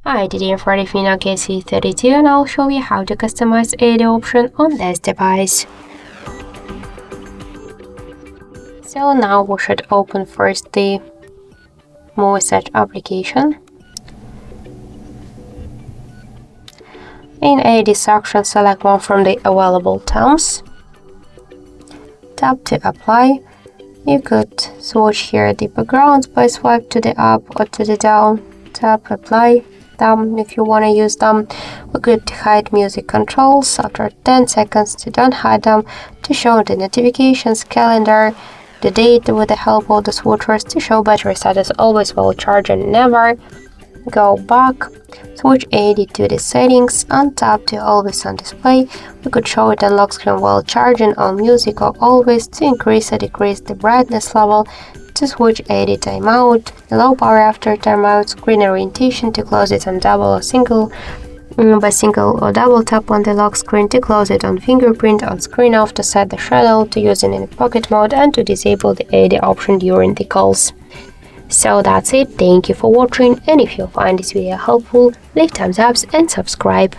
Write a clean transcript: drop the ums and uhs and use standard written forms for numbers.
Hi, today I'm for the Nokia C32 and I'll show you how to customize AD option on this device. So now we should open first the Muviz Edge application. In AD section, select one from the available themes. Tap to apply. You could switch here the backgrounds by swipe to the up or to the down. Tap apply them if you want to use them. We could hide music controls after 10 seconds to don't hide them, to show the notifications, calendar, the date with the help of the switchers, to show battery status always while charging, never. Go back, switch AD to the settings and tap to always on display. We could show it on lock screen while charging, on music or always, to increase or decrease the brightness level, to switch AD timeout, low power after timeout, screen orientation, to close it on double or single, by single or double tap on the lock screen, to close it on fingerprint, on screen off, to set the shadow, to use it in pocket mode, and to disable the AD option during the calls. So that's it, thank you for watching, and if you find this video helpful, leave thumbs up and subscribe.